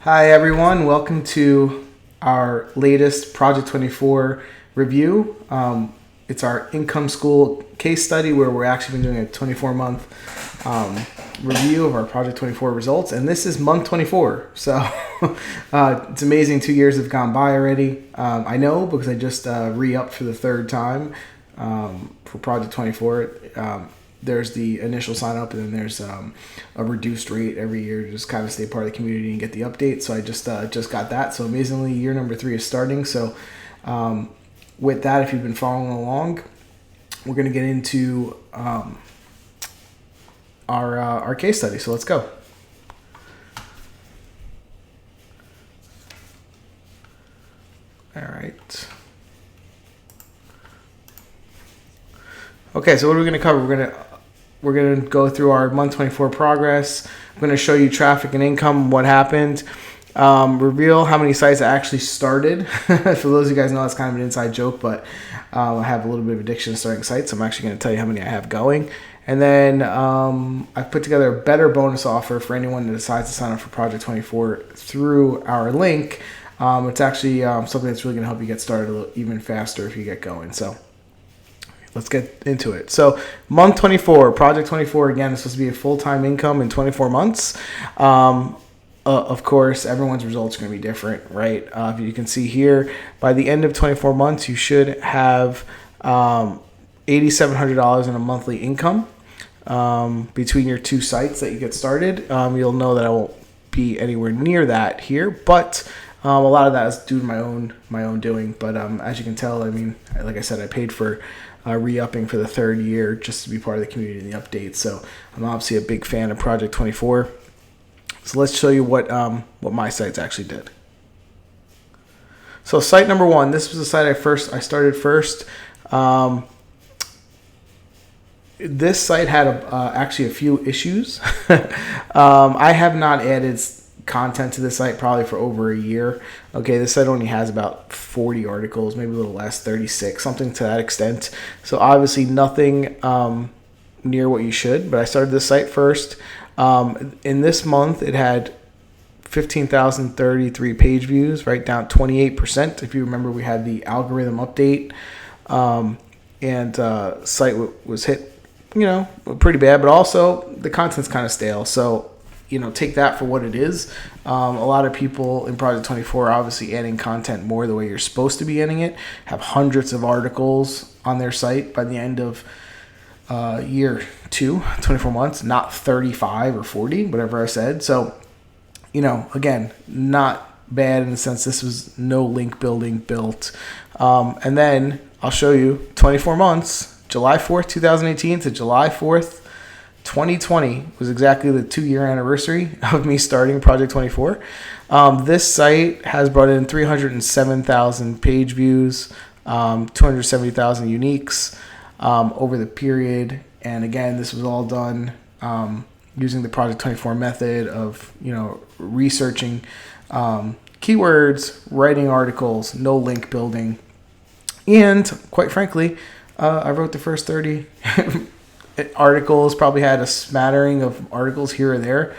Hi everyone, welcome to our latest Project 24 review. It's our income school case study where we're actually been doing a 24-month review of our Project 24 results, and this is month 24. So it's amazing, 2 years have gone by already. I know because I just re-upped for the third time for Project 24. There's the initial sign up, and then there's a reduced rate every year to just kind of stay part of the community and get the update. So I just got that. So amazingly, year number 3 is starting. So with that, if you've been following along, we're going to get into our case study. So let's go. All right. Okay, so what are we going to cover? We're going to go through our month 24 progress. I'm going to show you traffic and income, what happened. Reveal how many sites I actually started. For those of you guys know, that's kind of an inside joke, but I have a little bit of addiction to starting sites. I'm actually going to tell you how many I have going. And then I've put together a better bonus offer for anyone that decides to sign up for Project 24 through our link. It's actually something that's really going to help you get started a little even faster if you get going. So let's get into it. So month 24, Project 24, again, is supposed to be a full-time income in 24 months. Of course, everyone's results are going to be different, right? You can see here, by the end of 24 months, you should have $8,700 in a monthly income between your two sites that you get started. You'll know that I won't be anywhere near that here, but a lot of that is due to my own doing. But as you can tell, I mean, like I said, I paid for re-upping for the third year just to be part of the community and the updates. So I'm obviously a big fan of Project 24. So let's show you what my sites actually did. So site number 1, this was the site I started first. This site had actually a few issues. I have not added content to the site probably for over a year. Okay, this site only has about 40 articles, maybe a little less, 36, something to that extent. So obviously nothing near what you should, but I started this site first. In this month, it had 15,033 page views, right down 28%. If you remember, we had the algorithm update, and site was hit, pretty bad, but also the content's kind of stale. So take that for what it is. A lot of people in Project 24 are obviously adding content more the way you're supposed to be adding it, have hundreds of articles on their site by the end of year 2, 24 months, not 35 or 40, whatever I said. So, again, not bad in the sense this was no link building built. And then I'll show you 24 months, July 4th, 2018 to July 4th, 2020 was exactly the 2-year anniversary of me starting Project 24. This site has brought in 307,000 page views, 270,000 uniques over the period. And again, this was all done using the Project 24 method of, researching keywords, writing articles, no link building. And quite frankly, I wrote the first 30 articles, probably had a smattering of articles here or there,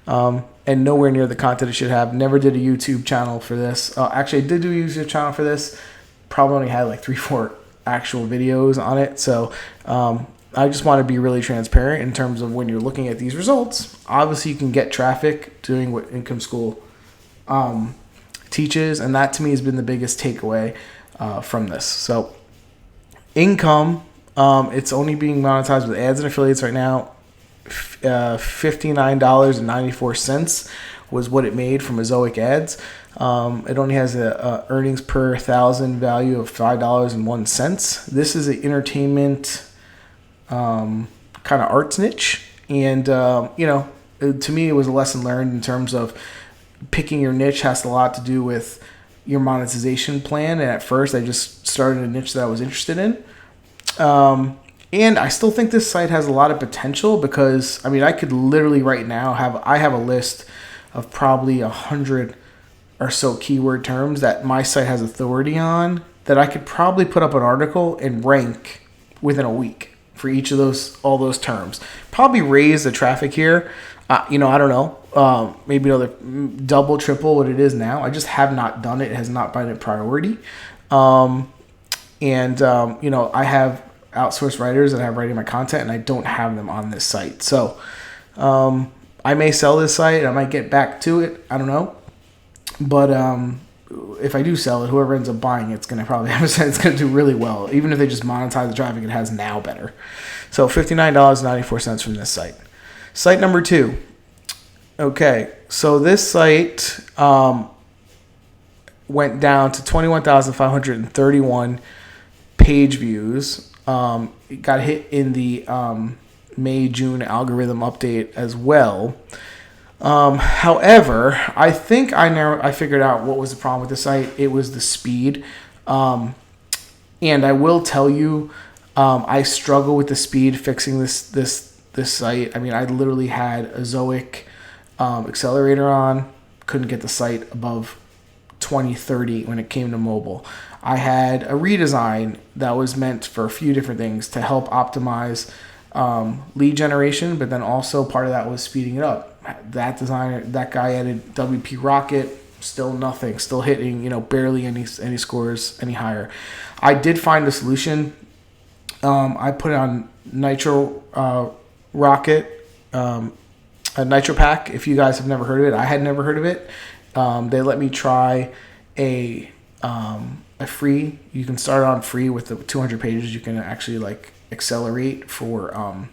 and nowhere near the content it should have. Never did a YouTube channel for this. Actually, I did do a YouTube channel for this. Probably only had like 3-4 actual videos on it. So I just want to be really transparent in terms of when you're looking at these results. Obviously, you can get traffic doing what Income School teaches, and that to me has been the biggest takeaway from this. So income, it's only being monetized with ads and affiliates right now. $59.94 was what it made from Ezoic Ads. It only has a earnings per 1,000 value of $5.01. This is an entertainment kind of arts niche, and to me it was a lesson learned in terms of picking your niche has a lot to do with your monetization plan. And at first, I just started a niche that I was interested in. And I still think this site has a lot of potential because, I could literally right now have a list of probably 100 or so keyword terms that my site has authority on that I could probably put up an article and rank within a week for each of all those terms. Probably raise the traffic here. I don't know. Maybe another double, triple what it is now. I just have not done it. It has not been a priority. I have outsourced writers that have writing my content, and I don't have them on this site. So I may sell this site. I might get back to it. I don't know. But if I do sell it, whoever ends up buying it's going to probably have it's going to do really well. Even if they just monetize the traffic it has now better. So $59.94 from this site. Site number 2. Okay, so this site went down to 21,531 page views. It got hit in the May-June algorithm update as well. However, I think I figured out what was the problem with the site. It was the speed. And I will tell you, I struggle with the speed fixing this site. I mean, I literally had Ezoic accelerator on, couldn't get the site above 2030 when it came to mobile. I had a redesign that was meant for a few different things to help optimize lead generation, but then also part of that was speeding it up. That guy added WP Rocket, still nothing, still hitting, barely any scores any higher. I did find a solution. I put it on Nitro Rocket, a Nitro Pack. If you guys have never heard of it, I had never heard of it. They let me try a free. You can start on free with the 200 pages. You can actually accelerate for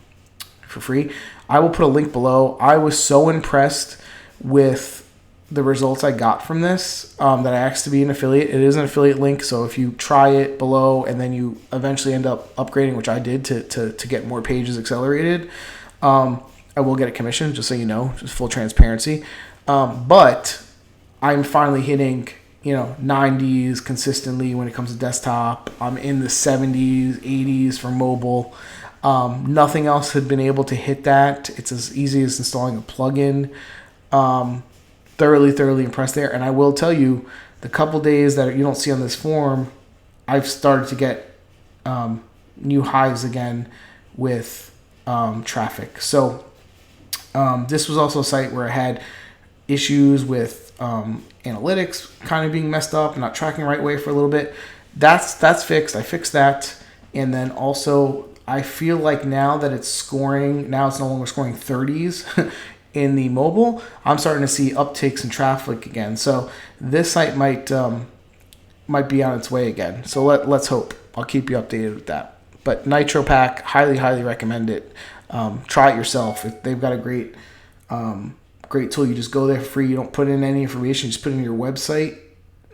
free. I will put a link below. I was so impressed with the results I got from this that I asked to be an affiliate. It is an affiliate link, so if you try it below and then you eventually end up upgrading, which I did to get more pages accelerated, I will get a commission, just so you know, just full transparency. But I'm finally hitting 90s consistently when it comes to desktop. I'm in the 70s, 80s for mobile. Nothing else had been able to hit that. It's as easy as installing a plugin. Thoroughly impressed there. And I will tell you, the couple days that you don't see on this form, I've started to get new highs again with traffic. So this was also a site where I had issues with analytics kind of being messed up, not tracking the right way for a little bit. That's fixed. I fixed that. And then also, I feel like now that it's scoring, now it's no longer scoring 30s in the mobile, I'm starting to see uptakes in traffic again. So this site might be on its way again. So let's hope. I'll keep you updated with that. But Nitro Pack, highly recommend it. Try it yourself. They've got a great tool. You just go there for free. You don't put in any information. You just put in your website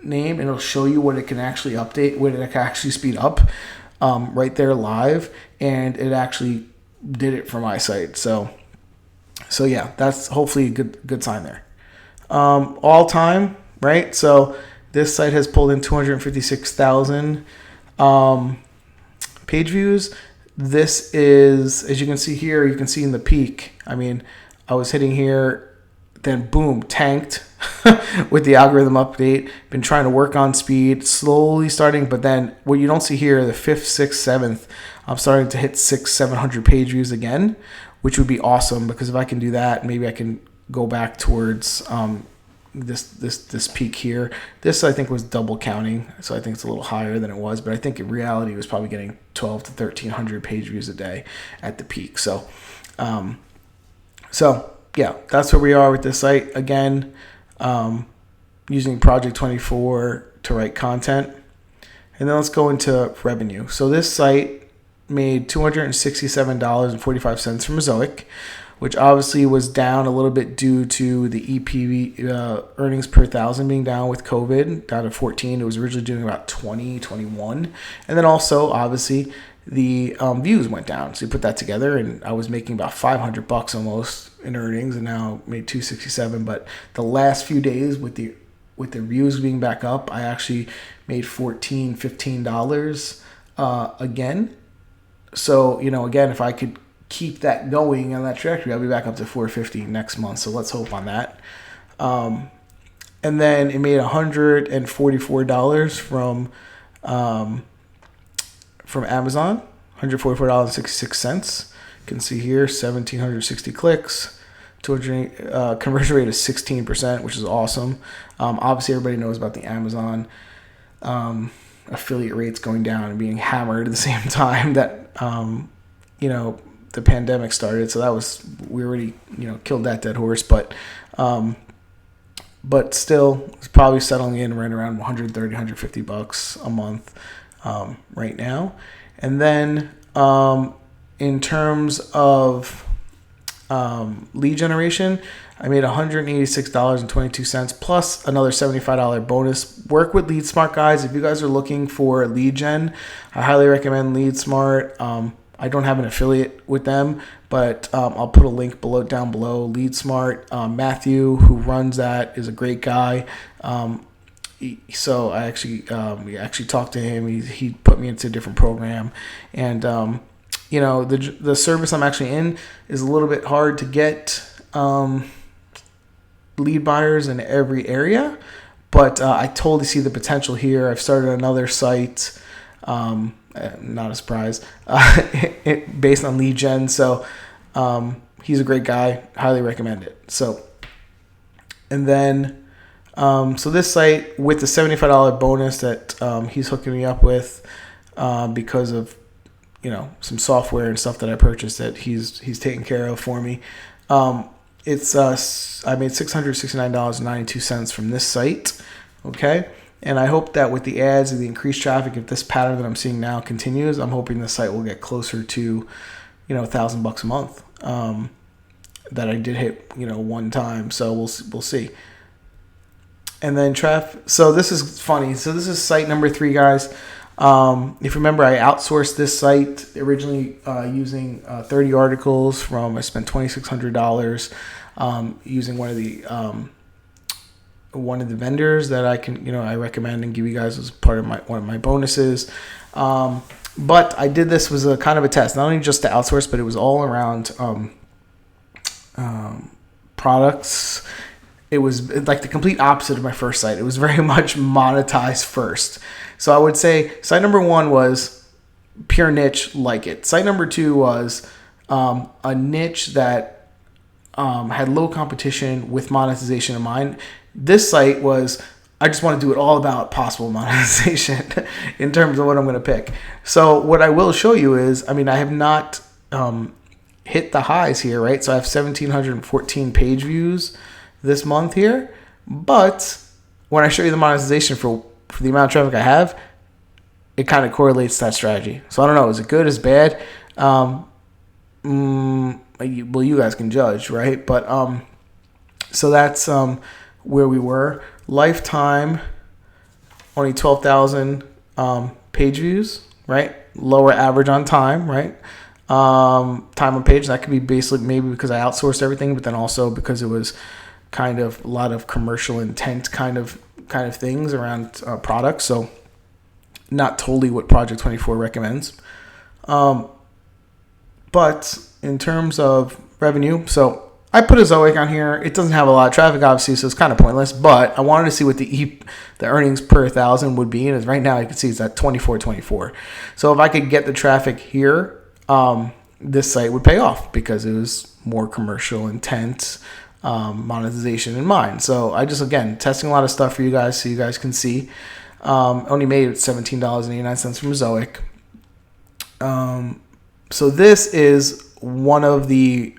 name, and it'll show you what it can actually update, what it can actually speed up right there live. And it actually did it for my site. So yeah, that's hopefully a good sign there. All time, right? So this site has pulled in 256,000 page views. This is, as you can see here, you can see in the peak. I mean, I was hitting here, then boom, tanked with the algorithm update. Been trying to work on speed, slowly starting, but then what you don't see here, the 5th, 6th, 7th, I'm starting to hit 600-700 page views again, which would be awesome, because if I can do that, maybe I can go back towards this peak here. This, I think, was double counting, so I think it's a little higher than it was, but I think in reality it was probably getting 12 to 1300 page views a day at the peak. So yeah, that's where we are with this site. Again, using Project 24 to write content. And then let's go into revenue. So this site made $267.45 from Ezoic, which obviously was down a little bit due to the EPV earnings per thousand being down with COVID, down to 14. It was originally doing about 20, 21. And then also, obviously, the views went down. So you put that together, and I was making about $500 almost in earnings, and now made $267. But the last few days with the views being back up, I actually made $14, $15 again. So, again, if I could keep that going on that trajectory, I'll be back up to $450 next month. So let's hope on that. And then it made $144 from Amazon, $144.66. You can see here 1,760 clicks. 200 conversion rate is 16%, which is awesome. Obviously, everybody knows about the Amazon affiliate rates going down and being hammered at the same time that the pandemic started. So we already killed that dead horse, but still it's probably settling in right around $130-150 a month right now. And then in terms of lead generation, I made $186.22 plus another $75 bonus. Work with LeadSmart, guys. If you guys are looking for lead gen, I highly recommend LeadSmart. I don't have an affiliate with them, but I'll put a link down below. LeadSmart. Matthew, who runs that, is a great guy. So I actually talked to him. He put me into a different program, and the service I'm actually in is a little bit hard to get lead buyers in every area, but I totally see the potential here. I've started another site, not a surprise, based on lead gen. So he's a great guy. Highly recommend it. So, and then so this site with the $75 bonus that he's hooking me up with because of some software and stuff that I purchased that he's taking care of for me. It's I made $669.92 from this site. Okay. And I hope that with the ads and the increased traffic, if this pattern that I'm seeing now continues, I'm hoping the site will get closer to, $1,000 a month. That I did hit, one time. So we'll see. And then so this is funny. So this is site number 3, guys. If you remember, I outsourced this site originally using 30 articles I spent $2,600 using one of the vendors that I recommend and give you guys as part of one of my bonuses. But I did this was a kind of a test, not only just to outsource, but it was all around products. It was like the complete opposite of my first site. It was very much monetized first. So I would say site number 1 was pure niche, like it. Site number 2 was a niche that had low competition with monetization in mind. This site was, I just want to do it all about possible monetization in terms of what I'm going to pick. So what I will show you is, I have not hit the highs here, right? So I have 1,714 page views this month here. But when I show you the monetization for the amount of traffic I have, it kind of correlates to that strategy. So I don't know, is it good, is it bad? Well, you guys can judge, right? But so that's where we were. Lifetime, only 12,000 page views, right? Lower average on time, right? Time on page, that could be basically maybe because I outsourced everything, but then also because it was kind of a lot of commercial intent kind of things around products. So not totally what Project 24 recommends. But in terms of revenue, so I put Ezoic on here. It doesn't have a lot of traffic, obviously, so it's kind of pointless. But I wanted to see what the earnings per 1,000 would be. And right now, you can see it's at 24.24. So if I could get the traffic here, this site would pay off because it was more commercial intent, monetization in mind. So I just, again, testing a lot of stuff for you guys so you guys can see. Only made $17.89 from Ezoic. So this is one of the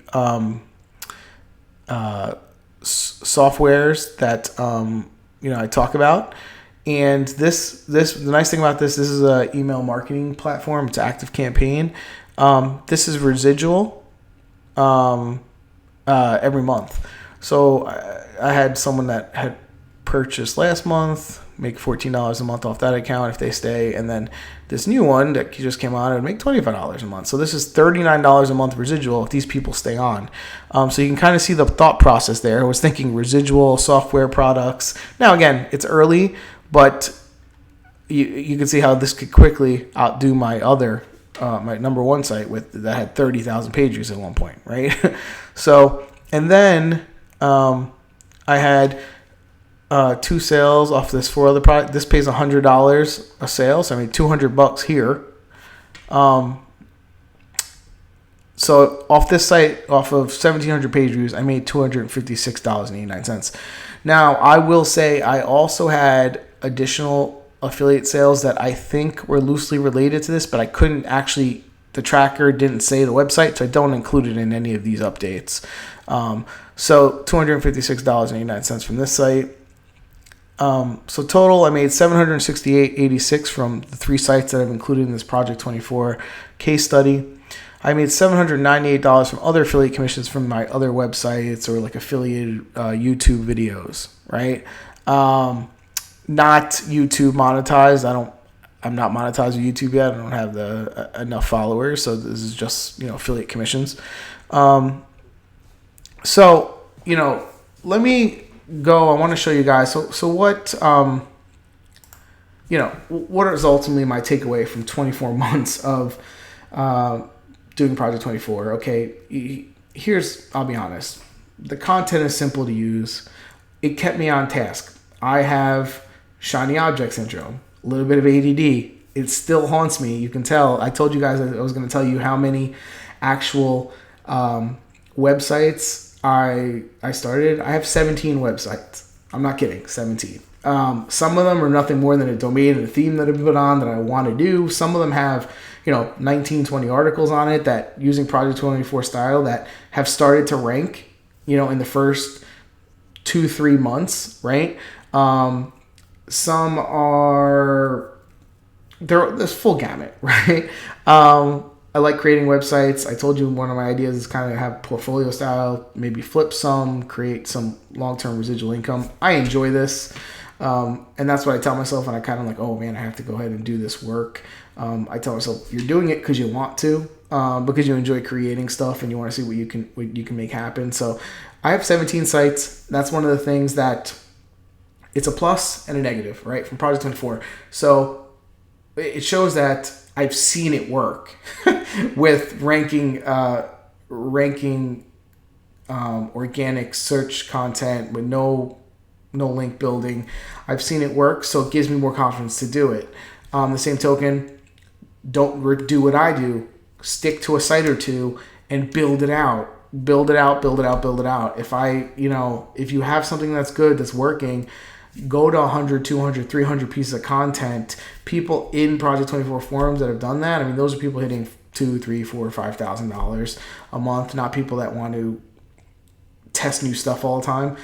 softwares that I talk about, and the nice thing about this is a email marketing platform. It's ActiveCampaign. This is residual every month. So I had someone that had purchased last month, make $14 a month off that account if they stay, and then this new one that just came on, it would make $25 a month. So this is $39 a month residual if these people stay on. So you can kind of see the thought process there. I was thinking residual software products. Now again, it's early, but you can see how this could quickly outdo my other my number 1 site that had 30,000 page views at one point, right? So, and then I had 2 sales off this 4 other product. This pays $100 a sale, so I made $200 here. So off this site, off of 1,700 page views, I made $256.89. Now, I will say I also had additional affiliate sales that I think were loosely related to this, but I couldn't actually, the tracker didn't say the website, so I don't include it in any of these updates. So $256.89 from this site. So total, I made $768.86 from the 3 sites that I've included in this Project 24 case study. I made $798 from other affiliate commissions from my other websites or like affiliated YouTube videos, right? Not YouTube monetized. I'm not monetized with YouTube yet. I don't have enough followers, so this is just affiliate commissions. So let me go. I want to show you guys. So what what is ultimately my takeaway from 24 months of doing Project 24? Okay, I'll be honest. The content is simple to use. It kept me on task. I have shiny object syndrome, a little bit of ADD. It still haunts me. You can tell. I told you guys I was going to tell you how many actual websites I started. I have 17 websites. I'm not kidding, 17. Some of them are nothing more than a domain and a theme that I put on that I want to do. Some of them have 19, 20 articles on it that using Project 24 style that have started to rank, in the first 2-3 months, right? Some are, there's full gamut, right? I like creating websites. I told you one of my ideas is kind of have portfolio style, maybe flip some, create some long-term residual income. I enjoy this. And that's what I tell myself when I kind of like, oh man, I have to go ahead and do this work. I tell myself, you're doing it because you want to, because you enjoy creating stuff and you want to see what you can make happen. So I have 17 sites. That's one of the things that it's a plus and a negative, right? From Project 24. So it shows that I've seen it work with ranking organic search content with no link building. I've seen it work, so it gives me more confidence to do it. The same token, don't do what I do. Stick to a site or two and build it out. Build it out. If you have something that's good, that's working, go to 100, 200, 300 pieces of content. People in Project 24 forums that have done that, I mean, those are people hitting $2,000, $3,000, $4,000, $5,000 a month, not people that want to test new stuff all the time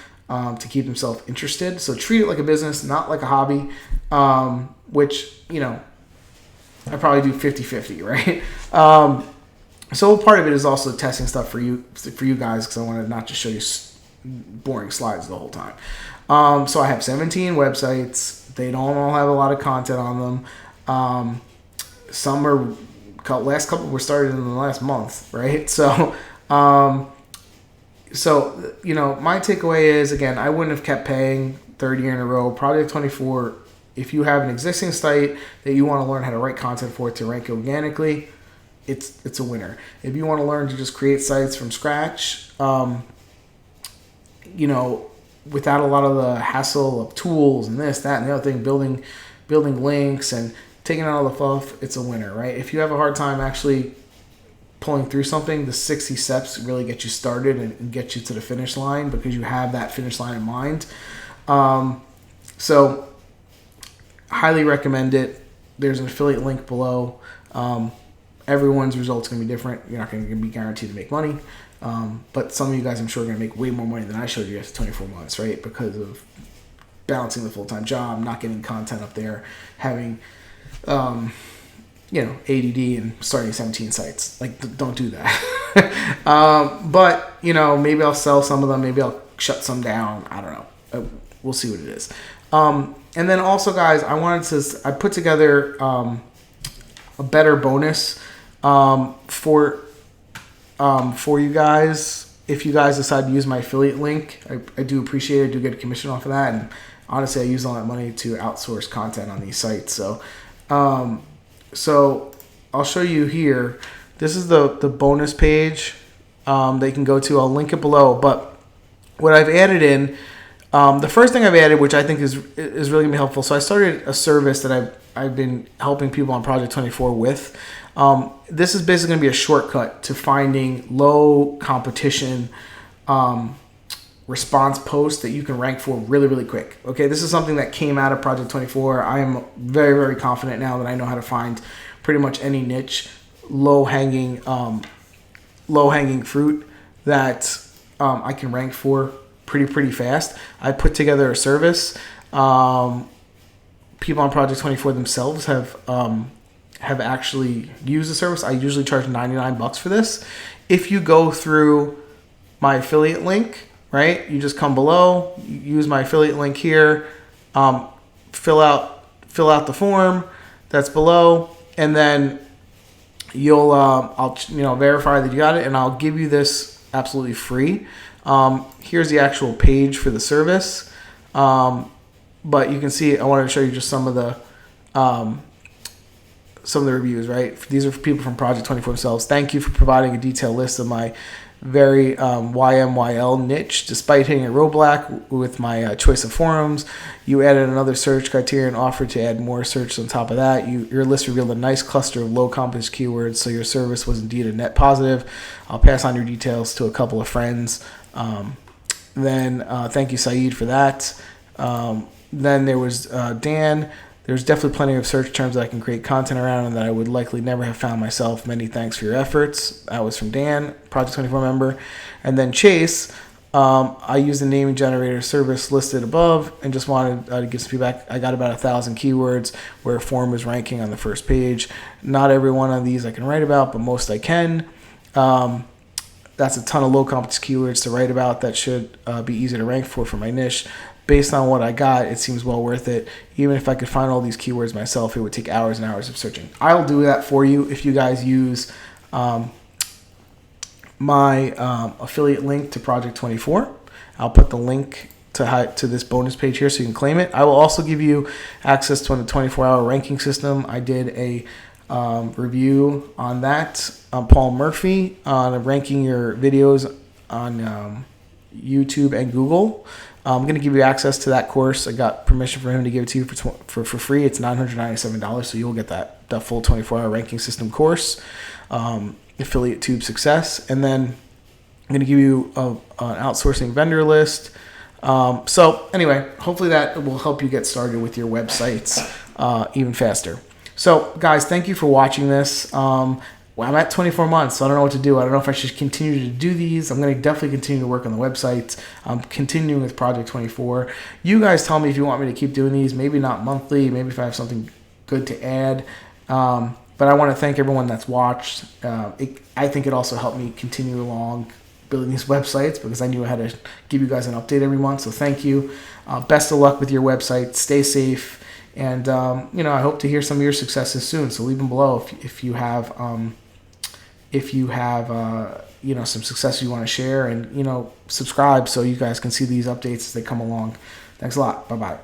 to keep themselves interested. So treat it like a business, not like a hobby, which, I probably do 50-50, right? So part of it is also testing stuff for you guys, because I want to not just show you boring slides the whole time. So I have 17 websites. They don't all have a lot of content on them. Some are, last couple were started in the last month, right? So my takeaway is, again, I wouldn't have kept paying third year in a row. Project 24, if you have an existing site that you want to learn how to write content for to rank organically, it's a winner. If you want to learn to just create sites from scratch, without a lot of the hassle of tools and this, that, and the other thing, building links and taking out all the fluff, it's a winner, right? If you have a hard time actually pulling through something, the 60 steps really get you started and get you to the finish line, because you have that finish line in mind. So highly recommend it. There's an affiliate link below. Everyone's results are going to be different. You're not going to be guaranteed to make money. But some of you guys, I'm sure, are going to make way more money than I showed you after 24 months, right? Because of balancing the full-time job, not getting content up there, having, ADD and starting 17 sites. Like, don't do that. But, maybe I'll sell some of them. Maybe I'll shut some down. I don't know. We'll see what it is. And then also, guys, I put together a better bonus for you guys. If you guys decide to use my affiliate link, I do appreciate it. I do get a commission off of that. And honestly, I use all that money to outsource content on these sites. So I'll show you here. This is the bonus page they can go to. I'll link it below. But what I've added in, the first thing I've added, which I think is really going to be helpful. So I started a service that I've been helping people on Project 24 with. This is basically going to be a shortcut to finding low competition response posts that you can rank for really, really quick. Okay, this is something that came out of Project 24. I am very, very confident now that I know how to find pretty much any niche, low-hanging fruit that I can rank for pretty fast. I put together a service. People on Project 24 themselves have actually used the service. I usually charge $99 for this. If you go through my affiliate link, right, you just come below, use my affiliate link here, fill out the form that's below, and then you'll I'll verify that you got it, and I'll give you this absolutely free. Here's the actual page for the service, but you can see I wanted to show you just some of the reviews. Right, these are for people from Project 24 themselves. Thank you for providing a detailed list of my very YMYL niche. Despite hitting a roadblock with my choice of forums, you added another search criteria and offered to add more search on top of that. Your list revealed a nice cluster of low competition keywords, so your service was indeed a net positive. I'll pass on your details to a couple of friends. Then thank you, Saeed, for that. Then there was Dan. There's definitely plenty of search terms that I can create content around and that I would likely never have found myself. Many thanks for your efforts. That was from Dan, Project 24 member. And then Chase, I used the naming generator service listed above and just wanted to give some feedback. I got about 1,000 keywords where a form was ranking on the first page. Not every one of these I can write about, but most I can. That's a ton of low competition keywords to write about that should be easy to rank for my niche. Based on what I got, it seems well worth it. Even if I could find all these keywords myself, it would take hours and hours of searching. I'll do that for you if you guys use my affiliate link to Project 24. I'll put the link to this bonus page here so you can claim it. I will also give you access to a 24-hour ranking system. I did a review on that. Paul Murphy on ranking your videos on YouTube and Google. I'm going to give you access to that course. I got permission for him to give it to you for free. It's $997, so you'll get that full 24-hour ranking system course, affiliate tube success. And then I'm going to give you an outsourcing vendor list. So anyway, hopefully that will help you get started with your websites even faster. So guys, thank you for watching this. I'm at 24 months, so I don't know what to do. I don't know if I should continue to do these. I'm going to definitely continue to work on the website. I'm continuing with Project 24. You guys tell me if you want me to keep doing these. Maybe not monthly. Maybe if I have something good to add. But I want to thank everyone that's watched. I think it also helped me continue along building these websites because I knew I had to give you guys an update every month. So thank you. Best of luck with your website. Stay safe. And, I hope to hear some of your successes soon. So leave them below if you have some success you want to share, and subscribe so you guys can see these updates as they come along. Thanks a lot. Bye-bye.